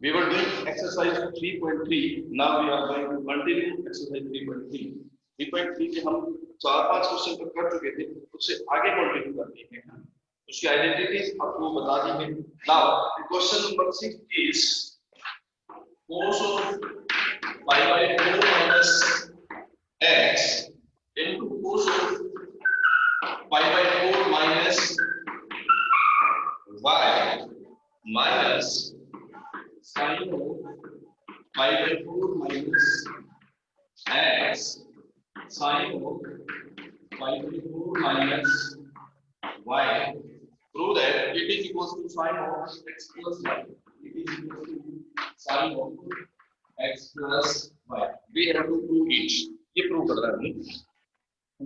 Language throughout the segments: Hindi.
We were doing exercise 3.3. Now we are going to continue exercise 3.3. 3.3 के हम 4-5 क्वेश्चन तक कर चुके थे, उससे आगे कंटिन्यू करते हैं हम। उसकी आइडेंटिटीज आपको बता दी है। Now question number 6 is cos of pi by 4 minus x into cos of pi by 4 minus y minus sin of pi by 4 minus x sin of pi by 4 minus y. Prove that it is equals to sin of x plus y. It is equal to sin of x plus y. We have to prove it. ये प्रूव कर रहा है।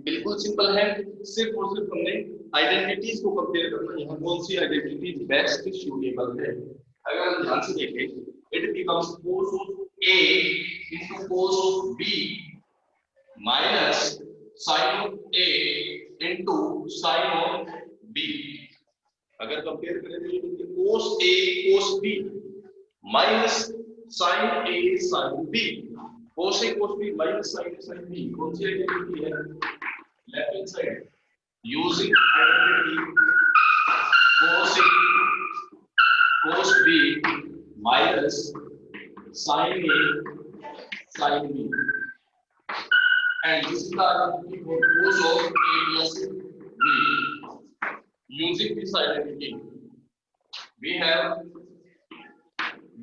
बिल्कुल सिंपल है, सिर्फ और सिर्फ हमने आइडेंटिटीज को कंपेयर करना है। यहाँ कौन सी आइडेंटिटी बेस्ट सूटेबल है। अगर हम ध्यान से देखें, it becomes cos of a into cos of b minus sin of a into sin of b। अगर कंपेयर करें तो cos a cos b minus sin a sin b, cos a cos b minus sin a sin b कौन सी आइडेंटिटी है? Left hand side. Using identity cos a cos b minus sin a sin b, and this is the identity for cos of a plus b. Using this identity, we have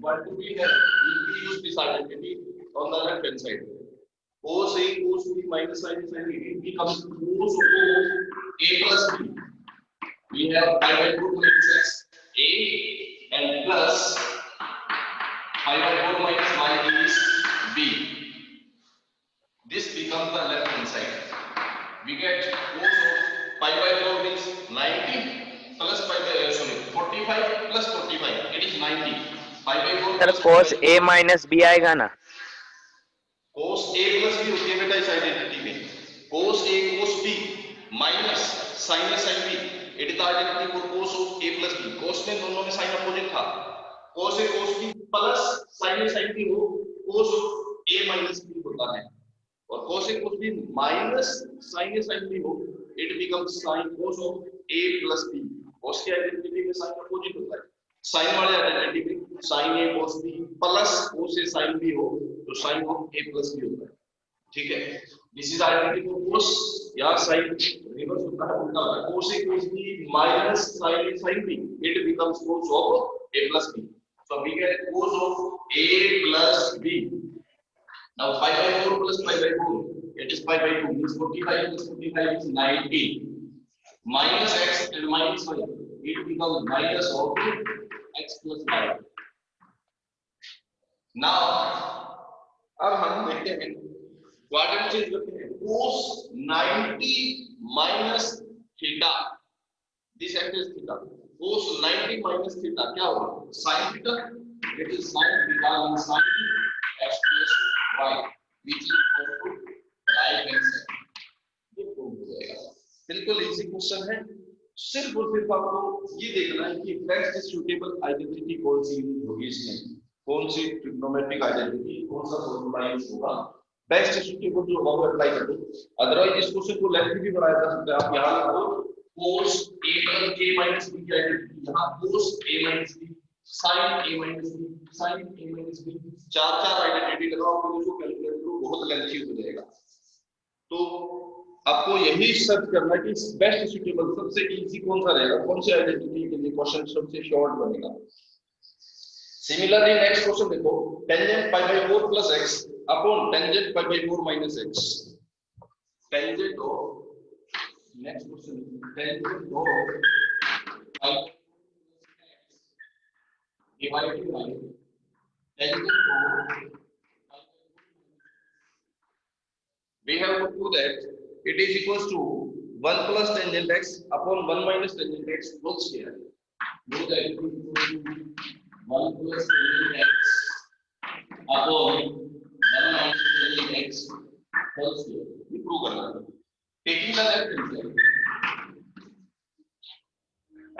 what do we have? We use this identity on the left hand side. Cos a cos b minus sin a sin b becomes cos of a plus b. We have pi by 4 minus x a and plus pi by 4 minus y is b. This becomes the left hand side. We get cos of pi by 4 means 90 plus pi by 45 plus 45. It is 90. Pi by 4 sir cos a minus b आएगा ना? cos a plus b होती है बेटा इस आइडेंटिटी में। cos a cos b minus sin a sin b. It is the identity for cos of a plus b. cos में दोनों में sin अपोजिट था। cos a cos b plus sin a sin b हो cos of a minus b होता है, और cos a cos b minus sin a sin b हो it becomes sin cos of a plus b। cos की आइडेंटिटी में sin अपोजिट होता है। sin वाले आइडेंटिटी में sin a cos b plus cos a sin b हो तो sin of a plus b होता है। ठीक है, this is identity for cos, या sin रिवर्स होता है, उल्टा होता है। cos a cos b minus sin a sin b it becomes cos of a plus b। so we get cos of a plus b। now pi by 4 plus pi by 4, it is pi by 2 means 45 plus 45 is 90 minus x and minus y, it becomes minus of x plus y। now अब हम देखते हैं क्वाड्रेंट चेंज करते हैं। cos 90 minus theta, this angle is theta। cos 90 minus theta क्या होगा? sin theta। it is sin theta means sin x plus y which is equal to right hand side। ये प्रूव हो जाएगा। बिल्कुल इजी क्वेश्चन है। सिर्फ और सिर्फ आपको ये देखना है कि बेस्ट सूटेबल आइडेंटिटी कौन सी यूज होगी इसमें, कौन सी ट्रिग्नोमेट्रिक आइडेंटिटी, कौन सा फॉर्मूला यूज होगा, बेस्ट सूटेबल जो होगा वो अप्लाई कर दो। अदरवाइज इस क्वेश्चन को लेंथी भी बनाया जा सकता है। आप यहां लिखो cos a plus k minus b की आइडेंटिटी, यहां cos a minus b sin a minus b sin a minus b, चार आइडेंटिटी लगाओ फिर उसको कैलकुलेट करो, बहुत लेंथी हो जाएगा। तो आपको यही सर्च करना है कि बेस्ट सूटेबल सबसे इजी कौन सा रहेगा, कौन सी आइडेंटिटी के लिए क्वेश्चन सबसे शॉर्ट बनेगा। सिमिलरली नेक्स्ट क्वेश्चन देखो, tangent pi by 4 plus x upon tangent pi by 4 minus x। Tangent of next question tangent of pi divided by tangent of, we have to prove that it is equals to 1 plus tangent x upon 1 minus tangent x whole square। Know that it is equal to 1 plus tangent x upon 1 minus tangent x whole square। ये प्रूव करना है। Taking the left hand side,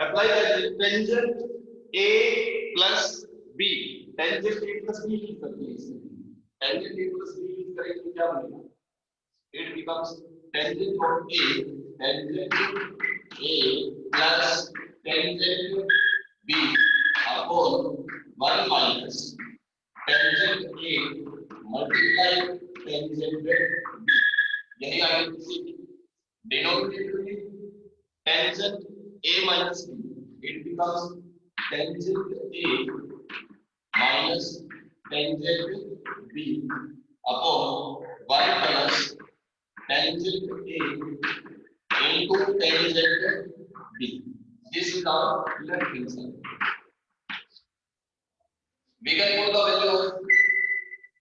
apply the tangent a plus b। Tangent A plus B use करते हैं इसमें। Tangent A plus B use करेंगे तो क्या बनेगा? It becomes tangent of A, tangent A plus tangent B upon 1 minus tangent A multiply tangent B. यही आगे किसी डिनोमिनेटर में tangent a minus b, it becomes tangent a minus tangent b upon 1 plus tangent a into tangent b. This is our left hand side. We can put the value of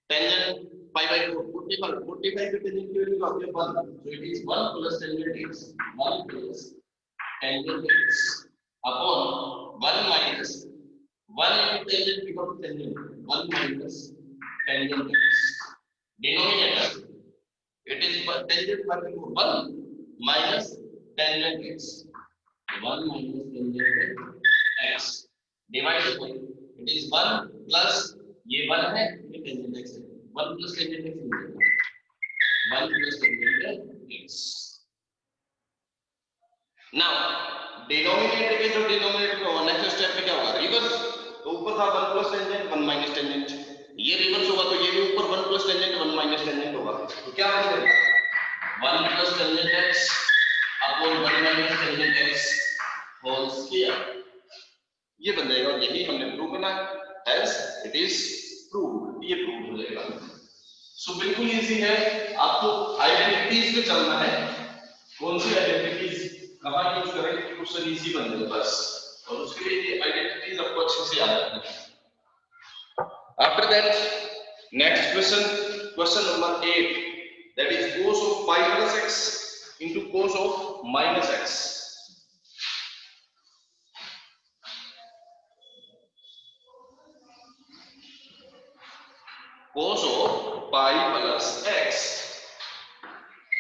tangent pi by 4, 45. 45 के tangent की value आती है 1, so it is 1 plus tangent x, 1 plus tangent x upon 1 minus 1 into tangent becomes tangent 1 minus tangent x. Denominator it is tangent by 1 minus tangent x, 1 minus tangent x divided by it is 1 plus ये 1 है ये tangent x है 1 plus tangent x मिलेगा 1 plus tangent x. Now denominator के जो डिनोमिनेटर में होगा नेक्स्ट स्टेप में क्या होगा? रिवर्स. तो ऊपर था 1 प्लस टेंजेंट 1 माइनस टेंजेंट, ये रिवर्स होगा तो ये भी ऊपर 1 प्लस टेंजेंट 1 माइनस टेंजेंट होगा. तो क्या बनेगा? 1 plus tangent x upon 1 minus tangent x whole square. ये बन जाएगा. यही हमने प्रूव करना है. Hence it is proved. ये प्रूव हो जाएगा. सो बिल्कुल इजी है. आपको आइडेंटिटीज पे चलना है. कौन सी आइडेंटिटीज कहां यूज करें कि क्वेश्चन इजी बन जाए बस. और उसके लिए ये आइडेंटिटीज आपको अच्छे से याद रखना है. After that next question, question number 8, that is cos of pi plus x into cos of minus x. cos of pi plus x,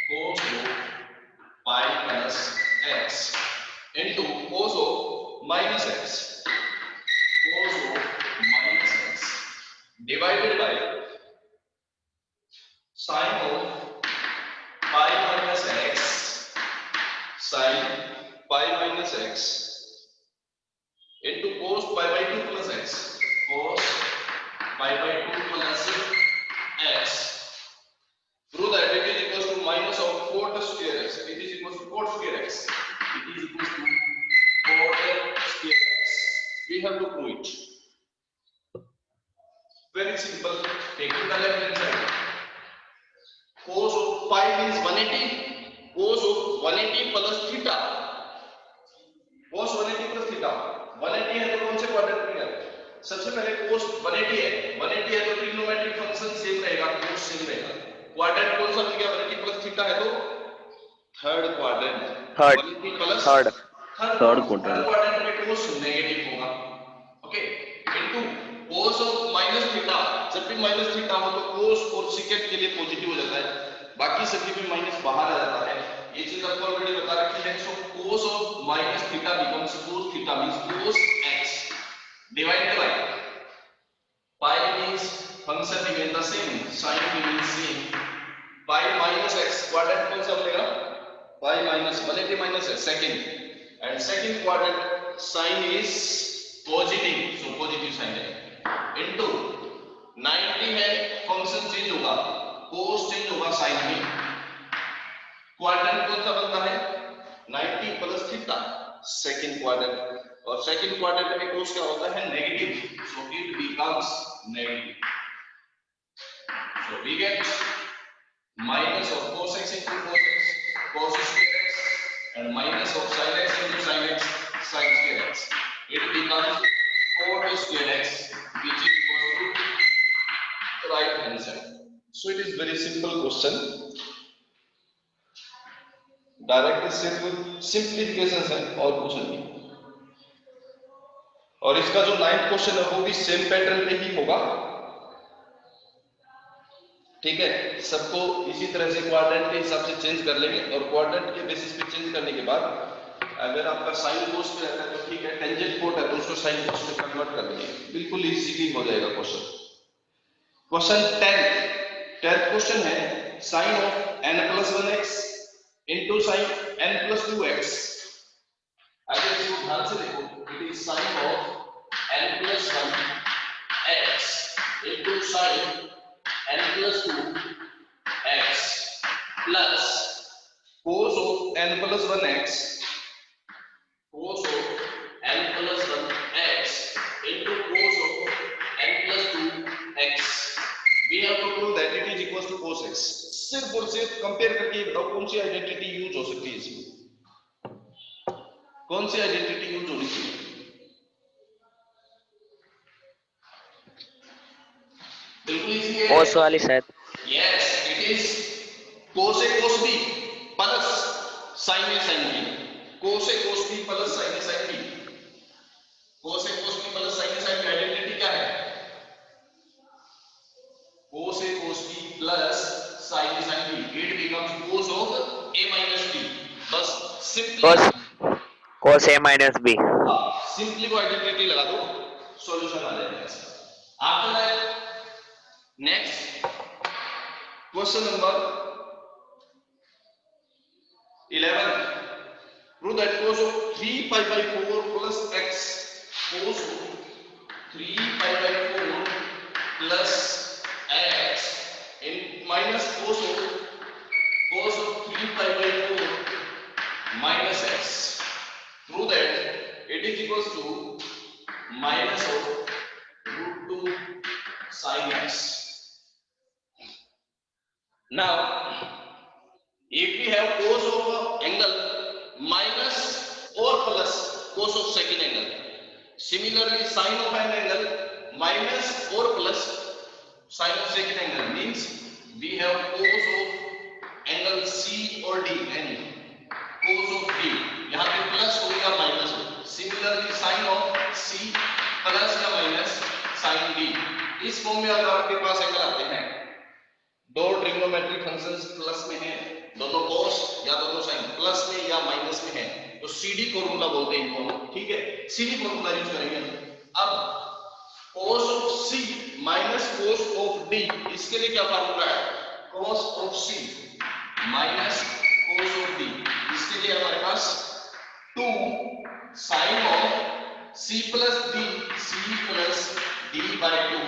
cos of pi plus x into cos of minus x, cos of minus x divided by sin of pi minus x, sin pi minus x into cos pi by 2 plus x, cos pi by 2 plus x. Prove that it is equals to minus of cot square x. It is equals to cot square x. It is equals to cot square x. We have to prove it. Very simple. Taking the left hand side. Cos of pi means 180. Cos of 180 plus theta. Cos 180 plus theta. 180 है तो कौन से क्वाड्रेंट में है? सबसे पहले cos 180 है. 180 है तो ट्रिग्नोमेट्रिक फंक्शन सेम रहेगा, cos सेम रहेगा. क्वाड्रेंट कौन सा मिल गया? 180 प्लस थीटा है तो थर्ड क्वाड्रेंट. थर्ड क्वाड्रेंट में cos नेगेटिव होगा. Okay. Into cos of minus theta. जब भी माइनस थीटा हो तो cos और secant के लिए पॉजिटिव हो जाता है, बाकी सभी में माइनस बाहर आ जाता है. ये चीज आपको ऑलरेडी बता रखी है. सो cos of minus theta becomes cos theta means cos x divided by pi means function remain the same, sin remains same. pi minus x quadrant कौन सा बनेगा? pi minus 180 minus x second, and second quadrant sin is positive, so positive sign है. into 90 है, फंक्शन चेंज होगा, cos चेंज होगा sin में. क्वाड्रेंट कौन सा बनता है? 90 प्लस थीटा सेकंड क्वाड्रेंट. और सेकंड क्वाड्रेंट में cos क्या होता है? Negative, so it becomes negative. So we get minus of cos x into cos x, cos square x, and minus of sin x into sin x, sin square x. It becomes cot square x, which is equal to right hand side. So it is very simple question. Direct simplification है और कुछ नहीं. और इसका जो 9th क्वेश्चन है वो भी सेम पैटर्न पे ही होगा. ठीक है. सबको इसी तरह से क्वाड्रेंट के हिसाब से चेंज कर लेंगे और क्वाड्रेंट के बेसिस पे चेंज करने के बाद अगर आपका साइन कोस में रहता है तो ठीक है, टेंजेंट कोट है तो उसको साइन कोस में कन्वर्ट कर दीजिए, बिल्कुल इजीली हो जाएगा क्वेश्चन। क्वेश्चन 10th क्वेश्चन है sine of n+1x into sine n+2x। अगर इसको ध्यान से देखो, it is sine of n+1x into sine n+2x plus cos of n+1x cos of n+1x into cos of n+2x। we have to prove that it is equals to cos x। सिर्फ और सिर्फ कंपेयर करके बताओ कौन सी आइडेंटिटी यूज हो सकती है इसमें, कौन सी आइडेंटिटी यूज होनी चाहिए? बिल्कुल इजी है, cos वाली शायद। Yes it is cos a cos b plus sin a sin b। cos a cos b plus sin a sin b। cos a cos b plus sin a sin b identity क्या है? cos a cos b plus sin a sin b it becomes cos of a minus b। बस simply cos a minus b। Simply वो आइडेंटिटी लगा दो, सॉल्यूशन आ जाएगा इसका। After that next question number 11, prove that cos of 3 pi by 4 plus x cos of 3 pi by 4 plus x in minus cos of 3 pi by 4 minus x। prove that it is equals to minus of √2 sin x। now if we have cos of angle minus or plus cos of second angle, similarly sin of an angle minus or plus sin of second angle means we have cos of angle C or D and cos of D, यहाँ पे प्लस हो या माइनस हो। similarly sin of C plus या माइनस sin D। इस फॉर्म में अगर आपके पास एंगल आते हैं, दो ट्रिग्नोमेट्रिक फंक्शंस प्लस में हैं, दोनों cos या दोनों sin प्लस में या माइनस में है, तो CD फॉर्मूला बोलते हैं इनको, ठीक है, CD फॉर्मूला यूज करेंगे। अब cos of C minus cos of D, इसके लिए क्या फॉर्मूला है? cos of C minus cos of D, इसके लिए हमारे पास 2 sin of C plus D, C plus D by 2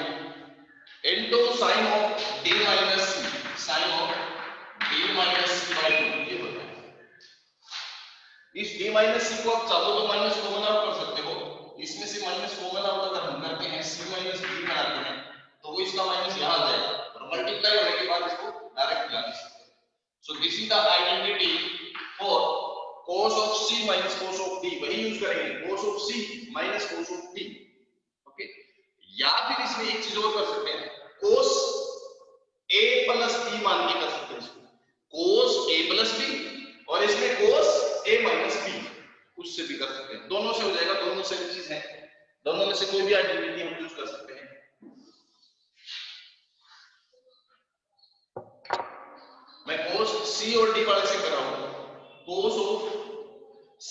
into sin of D minus C, sin of D minus C by 2 ये होता है। इस D minus C को आप चाहो तो माइनस कॉमन आउट कर सकते हो, इसमें से माइनस कॉमन आउट अगर हम करते हैं C minus D बनाते हैं तो वो इसका माइनस यहाँ आ जाएगा और मल्टीप्लाई होने के बाद इसको डायरेक्ट ला सकते हैं। So this is the identity for cos of C minus cos of D, वही यूज करेंगे cos of C minus cos of D, okay. या फिर इसमें एक चीज और कर सकते हैं, cos a plus b मान के कर सकते हैं इसको, cos a plus b और इसमें cos a minus b, उससे भी कर सकते हैं, दोनों से हो जाएगा, दोनों सेम चीज है, दोनों में से कोई भी आइडेंटिटी हम यूज कर सकते हैं। मैं cos c और d पर से कर रहा हूं, cos of c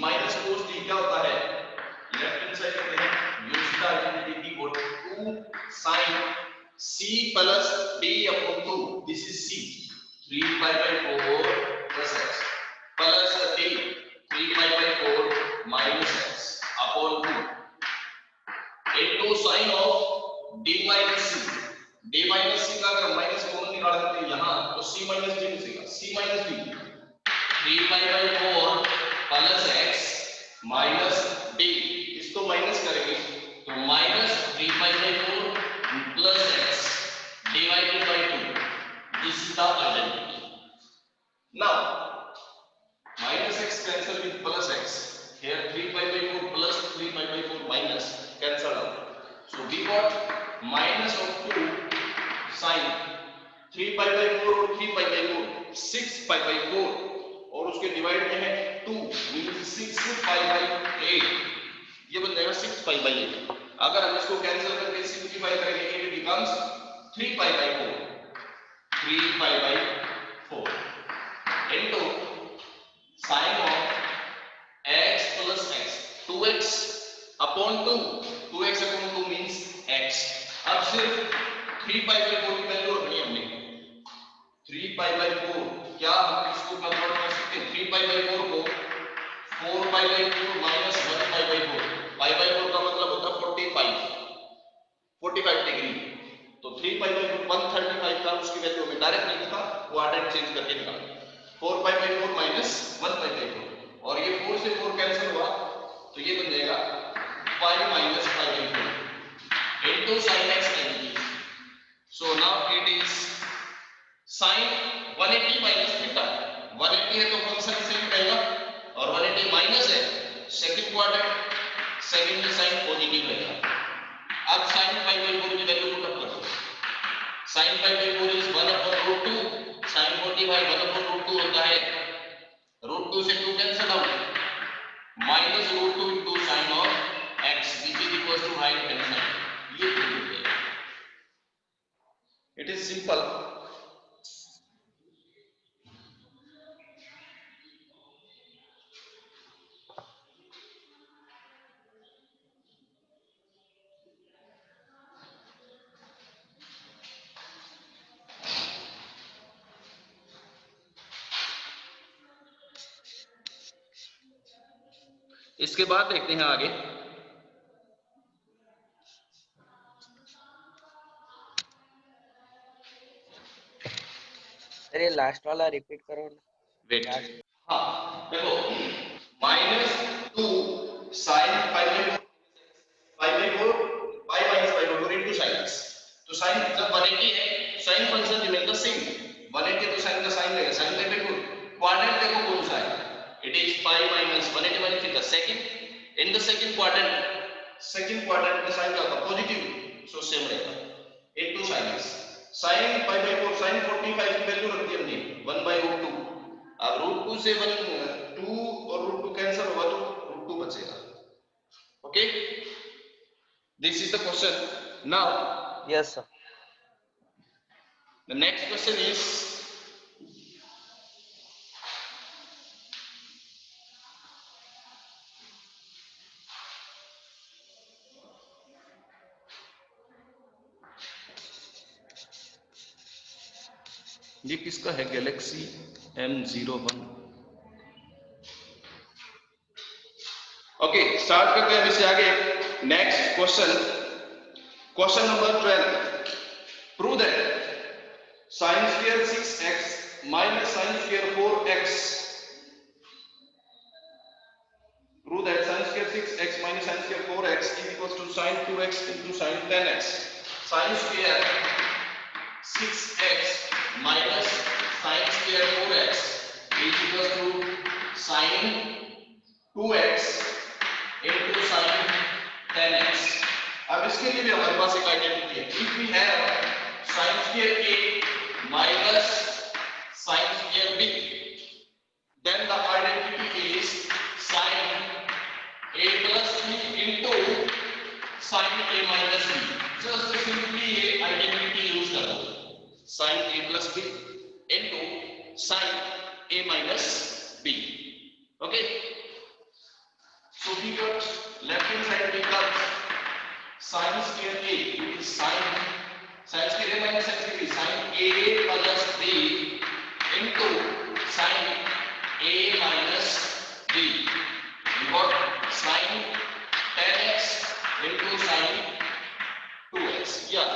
minus cos d क्या होता है? लेफ्ट हैंड साइड करते हैं, use the identity for 2 sin c plus d upon 2, this is c 3 pi by 4 plus x plus d 3 pi by 4 minus x upon 2 into sin of d minus c। d minus c का अगर माइनस कॉमन निकाल देते हैं यहाँ तो c minus d बचेगा, c minus d 3 pi by 4 plus x minus d, इसको माइनस करेंगे तो minus 3 pi by 4 plus x divided by 2, this is the identity। now minus x cancel with plus x, here 3 pi by 4 plus 3 pi by 4 minus cancel out, so we got minus of 2 sin 3 pi by 4 और 3 pi by 4 6 pi by 4 और उसके डिवाइड में है 2 मींस 6 pi by 8, ये बन जाएगा 6 pi by 8। अगर हम इसको कैंसिल करके सिंपलीफाई करेंगे it becomes 3 pi by 4, 3 pi by 4 into sin of plus x 2x upon 2 2x upon 2 means x। अब सिर्फ 3π/4 की वैल्यू रखनी है हमने 3π/4 क्या हम इसको कन्वर्ट कर सकते हैं 3π/4 को 4π/4 माइनस 1π/4 π/4 का मतलब होता है 45 डिग्री तो 3π/4 135 का उसकी वैल्यू हमें डायरेक्ट नहीं पता क्वाड्रेंट चेंज करके निकालना 4π/4 माइनस 1π/4 और ये 4 से 4 कैंसिल हुआ तो ये बन जाएगा 5 minus 5/4 into sin x dt। So now it is sin 180 minus theta 180 है तो फंक्शन सेम रहेगा और 180 माइनस है सेकंड क्वाड्रेंट सेकंड में साइन पॉजिटिव रहेगा। अब sin π/4 की वैल्यू पुट अप कर दो sin π/4 is 1/√2 sin 45 1/√2 होता है √2 से 2 cancel out minus √2 into sin of x which is equals to right hand side ये प्रूव हो गया। It is simple. इसके बाद देखते हैं आगे अरे लास्ट वाला रिपीट करो ना। वेट हाँ देखो -2 sin π/4 pi minus π/4 into sin x तो sin जब 180 है sin function remain the same 180 तो sin का sin रहेगा sin π/4 क्वाड्रेंट देखो कौन सा है it is pi minus 180 minus theta second in the second quadrant में sin का पॉजिटिव सो सेम रहेगा into sin x sin π/4 sin 45 की वैल्यू रख दी हमने 1/√2 अब √2 से 2 और √2 कैंसिल होगा तो √2 बचेगा। Okay this is the question now yes sir. The next question is ये किसका है गैलेक्सी M01। ओके स्टार्ट करते हैं इससे आगे next question number 12 prove that sin square 6x minus sin square 4x prove that sin square 6x minus sin square 4x is equals to sin 2x into sin 10x sin square 6x minus sin square 4x is equals to sin 2x into sin 10x। अब इसके लिए भी हमारे पास एक आइडेंटिटी है if we have sin square a minus sin square b then the identity is sin a plus b into sin a minus b just simply ये आइडेंटिटी यूज कर दो sin a plus b into sin a minus b। okay so we got left hand side becomes sin square a is sin square a minus sin square b sin a plus b into sin a minus b we got sin 10x into sin 2x yeah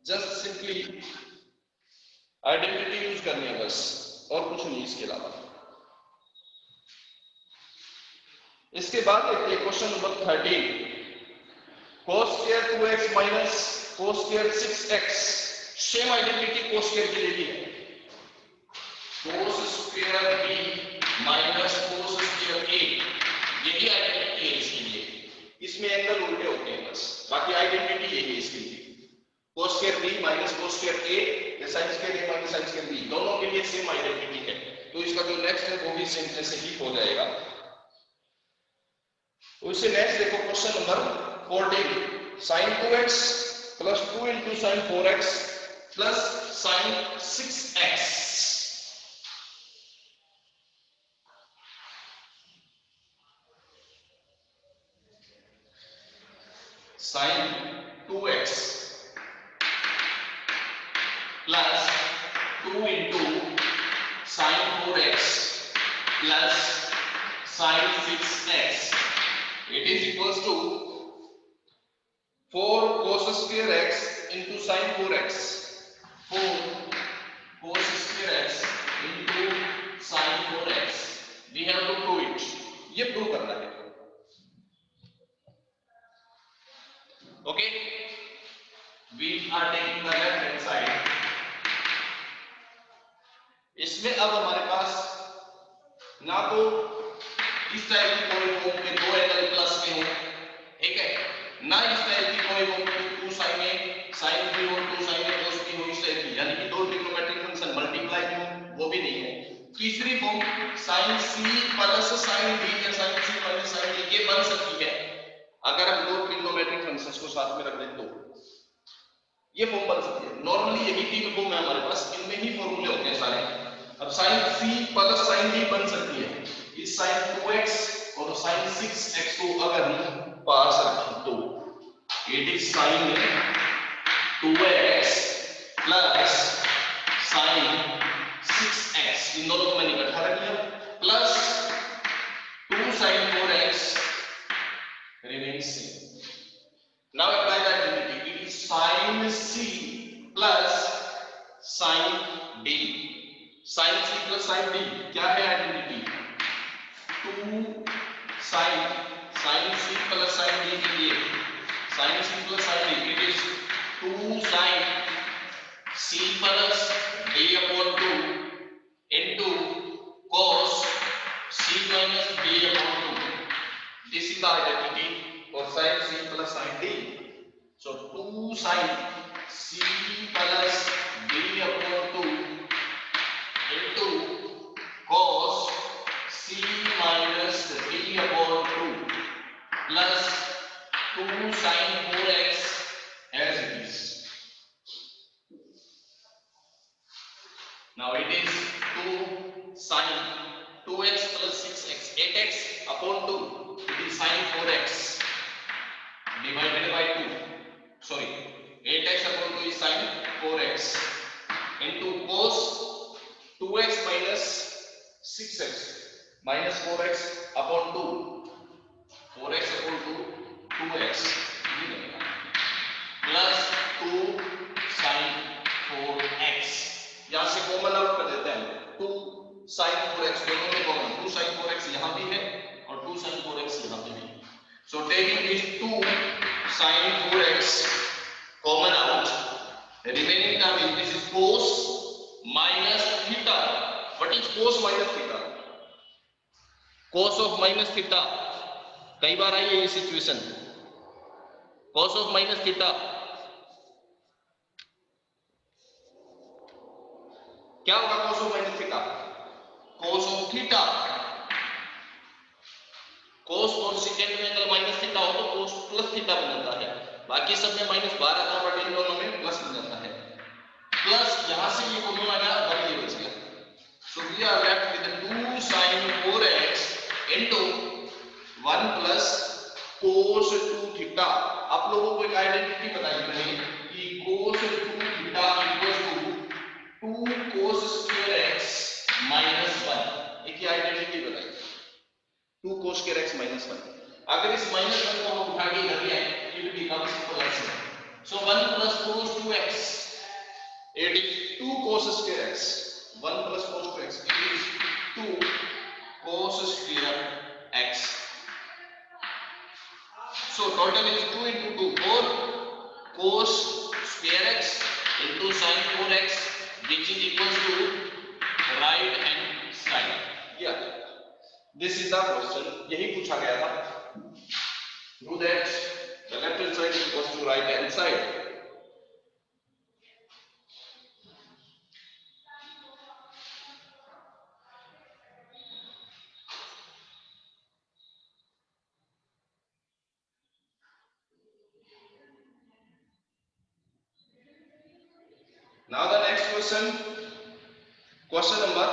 just simply identity use करनी है बस और कुछ नहीं इसके अलावा। इसके बाद देखते हैं question number 13 cos square 2x minus cos square 6x same identity cos square के लिए भी है cos square b minus cos square a यही आइडेंटिटी है इसके लिए इसमें एंगल उल्टे होते हैं बस बाकी आइडेंटिटी यही है इसके लिए cos square b minus cos square a या sin square a minus sin square b दोनों के लिए सेम आइडेंटिटी है तो इसका जो नेक्स्ट है वो भी सेम जैसे ही हो जाएगा। उससे नेक्स्ट देखो question number 14 sin 2x plus 2 into sin 4x plus sin 6x plus sin 6x. It is equals to 4 cos square x into sin 4x. 4 cos square x into sin 4x. We have to prove it. ये प्रूव करना है. Okay. We are taking the left hand side. इसमें अब हमारे पास ना तो इस टाइप की कोई फॉर्म में दो एंगल प्लस में हो, ठीक है, ना इस टाइप की कोई फॉर्म में 2 sin a sin b और 2 sin a cos b हो इस टाइप की, यानी कि दो ट्रिग्नोमेट्रिक फंक्शन मल्टीप्लाई हो, वो भी नहीं है. तीसरी form sin c plus sin d या sin c minus sin d ये बन सकती है अगर हम दो ट्रिग्नोमेट्रिक फंक्शंस को साथ में रख दें तो ये फॉर्म बन सकती है. नॉर्मली यही तीन फॉर्म है हमारे पास, इनमें ही फॉर्मूले होते हैं सारे. अब sin c plus sin d बन सकती है इस sin 2x और sin 6x को अगर हम पास रखें तो it is sin 2x plus sin 6x, इन दोनों को मैंने इकट्ठा रख लिया, plus 2 sin 4x remains same. Now apply the identity. It is sin c plus sin d. sin c plus sin d क्या है identity? 2 sin c plus sin d के लिए sin c plus sin d it is 2 sin c plus d upon 2 into cos c minus d upon 2. This is the identity for sin c plus sin d. So 2 sin c plus d upon 2 into cos c minus d upon 2 plus 2 sin 4x as it is. Now it is 2 sin 2x plus 6x, 8x upon 2. It is sin 4x divided by 2. Sorry, 8x upon 2 is sin 4x into cos 2x minus 6x minus 4x upon 2. 4x upon 2, 2x plus 2 sin 4x. यहाँ से कॉमन आउट कर देते हैं. 2 sin 4x दोनों में कॉमन, 2 sin 4x यहाँ भी है और 2 sin 4x यहाँ पे भी. So taking these 2 sin 4x common out, remaining term is this is cos minus theta. What is cos minus theta? Cos of minus theta. कई बार आई है ये situation. Cos of minus theta क्या होगा? cos of minus theta, cos of theta. cos और सेकेंड में अगर माइनस थीटा हो तो cos प्लस थीटा बन जाता है. बाकी सब में माइनस बार आता है बट इन दोनों में प्लस बन जाता है. प्लस यहां से ये कॉमन आ गया, 1 ये बच गया. So we are left with 2 sin 4x into 1 plus cos 2 theta. आप लोगों को एक आइडेंटिटी बताई मैंने कि cos 2 theta equals to 2 cos square x minus 1. एक ही आइडेंटिटी बताई, 2 cos square x minus 1. अगर इस minus 1 को हम उठा के इधर ले आए it becomes plus 1. So 1 plus cos 2x it is 2 cos square x. 1 plus cos 2x it is 2 cos square x. So total is 2 into 2 4 cos square x into sin 4x which is equals to right hand side. Yeah, this is the question. यही पूछा गया था. Do that. The left hand side is equals to right hand side. Now the next question, question number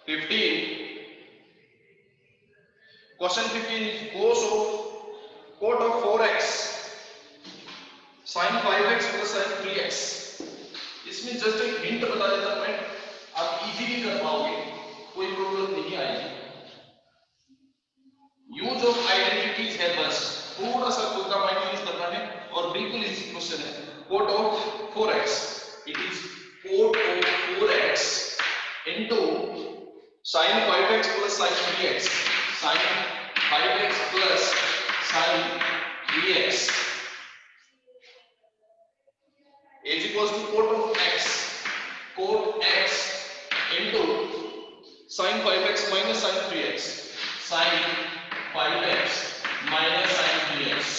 15. Question 15 is cot of 4x sin 5x plus sin 3x. इसमें जस्ट एक हिंट बता देता मैं आप इजीली कर पाओगे, कोई प्रॉब्लम नहीं आएगी। यूज ऑफ आइडेंटिटीज है, बस थोड़ा सा खुद का माइंड यूज करना है और बिल्कुल इजी क्वेश्चन है। Cot of 4x, it is cot of 4x into sin 5x plus sin 3x, sin 5x plus sin 3x is equals to cot of x, cot x into sin 5x minus sin 3x, sin 5x minus sin 3x।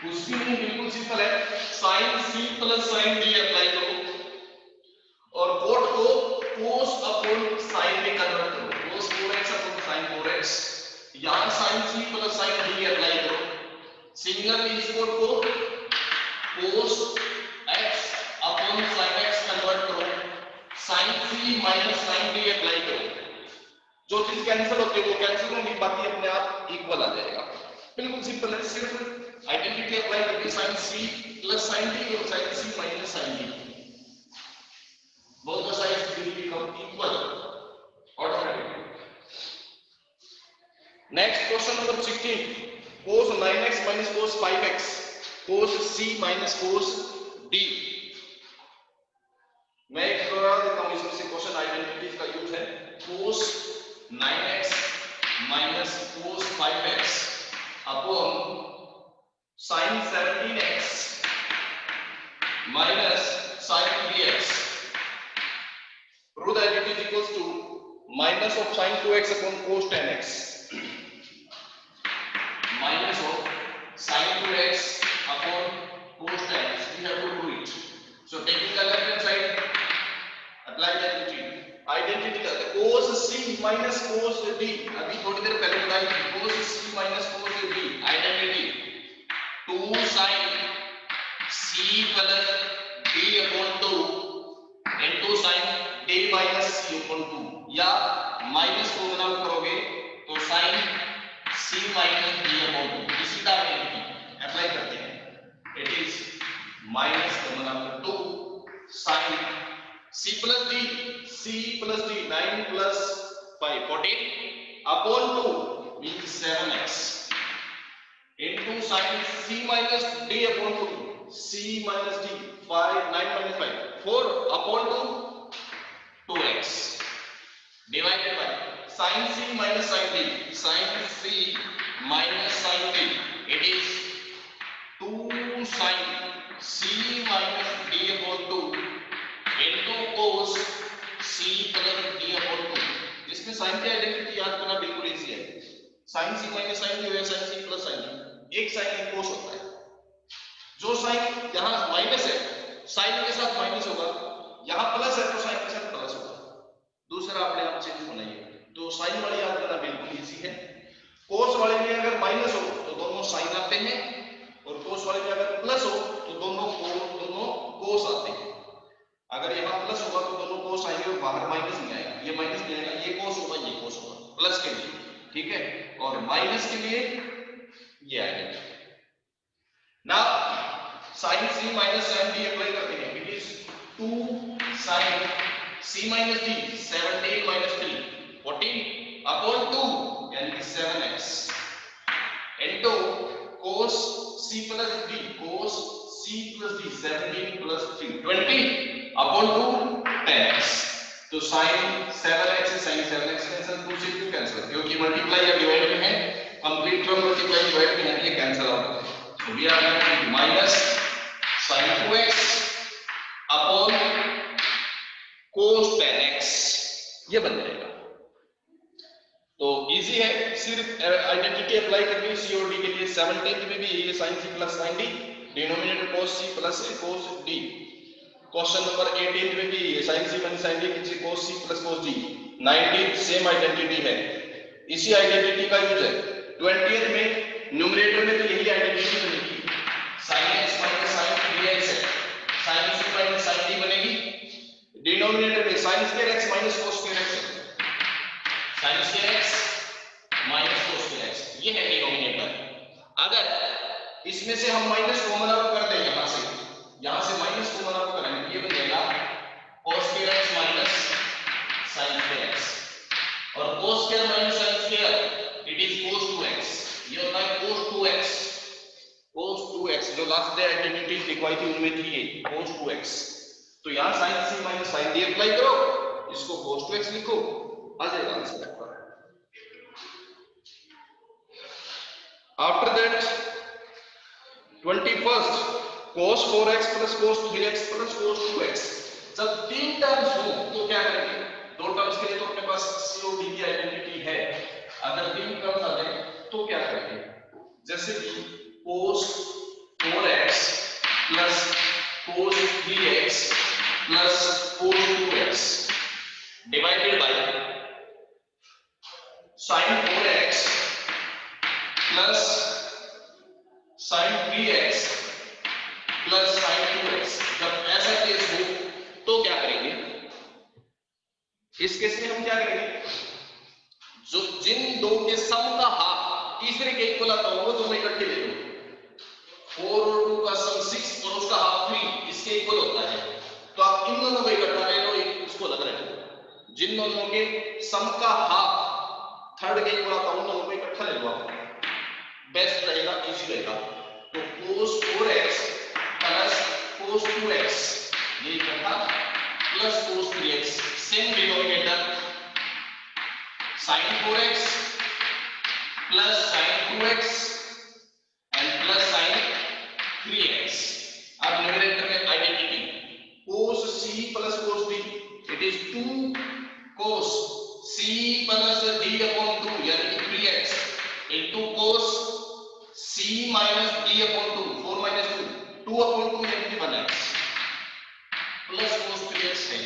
उसकी मीनिंग बिल्कुल सिंपल है, sin c plus sin d apply करो और cot को cos अपॉन sin में कन्वर्ट करो, cos 4x upon sin 4x, यहां sin c plus sin d apply करो। सिमिलरली इस cot को cos x upon sin x convert करो, sin c minus sin d apply करो। जो चीज कैंसिल होती है वो कैंसिल होगी, बाकी अपने आप इक्वल आ जाएगा। बिल्कुल सिंपल है, सिर्फ आइडेंटिटी अप्लाई करके sin c plus sin d और sin c minus sin d, both the sides will become equal automatically। Next question number 16, cos 9x minus cos 5x, cos c minus cos d। मैं एक करवा देता हूं, इसमें से क्वेश्चन आइडेंटिटीज का यूज है। cos 9x minus cos 5x upon sin 17x minus sin 3x, prove that it is equals to minus of sin 2x upon cos 10x, minus of sin 2x upon cos 10x, we have to do it। So taking the left hand side, apply the identity का cos c minus cos d, अभी थोड़ी देर पहले बताई थी, cos c minus cos d identity 2 sin c plus d upon 2 into sin d minus c upon 2, या माइनस को बना करोगे तो sin c minus d upon 2, इसी का आइडेंटिटी अप्लाई करते हैं। इट इज माइनस को बना 2 sin c plus d 9 plus 5 14 upon 2 means 7x into sin c minus d upon 2, c minus d 5 9 minus 5 4 upon 2 2x divided by sin c minus sin d, sin c minus sin d, it is 2 sin c minus d upon 2 into cos c plus d upon 2। इसमें sin की आइडेंटिटी याद करना बिल्कुल इजी है। sin c minus sin d या sin c plus sin d, एक sin एक cos होता है। जो sin यहाँ माइनस है, sin के साथ माइनस होगा, यहाँ प्लस है तो sin के साथ प्लस होगा, दूसरा अपने आप चेंज होना ही है। तो sin वाली याद करना बिल्कुल इजी है। cos वाले में अगर माइनस हो तो दोनों sin आते हैं, और cos वाले में अगर प्लस हो तो दोनों cos आते हैं। अगर यहाँ प्लस होगा तो दोनों cos आएंगे और बाहर माइनस नहीं आएगा, ये माइनस नहीं आएगा, ये cos होगा ये cos होगा प्लस के लिए, ठीक है, और माइनस के लिए ये आएगा। Now sin c minus sin d apply करते हैं। It is 2 sin c minus d 17 minus 3 14 upon 2 यानी कि 7x into cos c plus d, cos c plus d 17 plus 3 20 upon 2 10x। तो sin 7x से sin 7x कैंसिल, 2 से 2 कैंसिल, क्योंकि मल्टीप्लाई या डिवाइड में है, कंप्लीट टर्म मल्टीप्लाई डिवाइड में है, ये कैंसिल आउट होता है। तो we are going to minus sin 2x upon cos 10x, ये बन जाएगा। तो इजी है, सिर्फ आइडेंटिटी अप्लाई करनी है सी और डी के लिए। 17th में भी ये sin c plus sin d, denominator cos c plus cos d। Question number 18 में भी sin c minus sin d किसी cos c plus cos d। 19th same identity है, इसी आइडेंटिटी का यूज है। 20th में न्यूमरेटर में तो यही आइडेंटिटी बनेगी, sin x minus sin 3x है, sin c minus sin d बनेगी। डिनोमिनेटर में sin square x minus cos square x है, sin square x minus cos square x, ये है डिनोमिनेटर। अगर इसमें से हम माइनस कॉमन आउट कर दें, यहां से माइनस कॉमन आउट करेंगे, ये बन जाएगा cos square x minus sin x और cos square minus sin square it is cos 2x, ये होता है cos 2x, cos 2x जो लास्ट डे आइडेंटिटी दिखवाई थी उनमें थी ये cos 2x। तो यहाँ sin c minus sin d apply करो, इसको cos 2x लिखो, आ जाएगा आंसर आपका। After that 21st cos 4x plus cos 3x plus cos 2x, जब तीन टर्म्स हो तो क्या करेंगे? दो टर्म्स के लिए तो अपने पास COD की आइडेंटिटी है, अगर तीन टर्म्स आ जाए तो क्या करेंगे? जैसे कि cos 4x plus cos 3x plus cos 2x divided by sin 4x plus sin 3x plus sin 2x, जब ऐसा केस हो तो क्या करेंगे? इस केस में हम क्या करेंगे? जो जिन दो के सम का हाफ तीसरे के इक्वल आता हो वो दोनों इकट्ठे ले लो। 4 और 2 का सम 6 और उसका हाफ 3 इसके इक्वल होता है, तो आप इन दोनों को इकट्ठा ले लो, इसको अलग रखो। जिन दोनों के सम का हाफ थर्ड के इक्वल आता हो उन दोनों को इकट्ठा ले लो, आप बेस्ट रहेगा, इजी रहेगा। तो cos 4x plus cos 2x ये इकट्ठा plus cos 3x, same denominator sin 4x plus sin 2x and plus sin 3x। अब न्यूमरेटर में identity cos c plus cos d it is 2 cos c plus d upon 2 यानी कि 3x into cos c minus d upon 2 4 minus 2 upon 2 यानी कि 1x प्लस cos 3x है।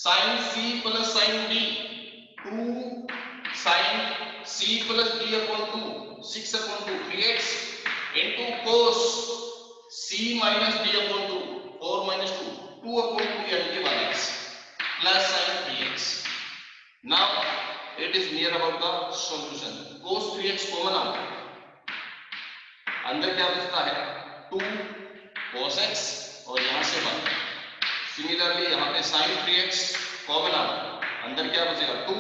sin c plus sin d 2 sin c plus d upon 2 6 upon 2 3x into cos c minus d upon 2 4 minus 2 2 upon 2 यानी कि 1x plus sin 3x। Now it is near about the solution. cos 3x common out, अंदर क्या बचता है 2 cos x और यहां से 1। सिमिलरली यहां पे sin 3x कॉमन आउट, अंदर क्या बचेगा 2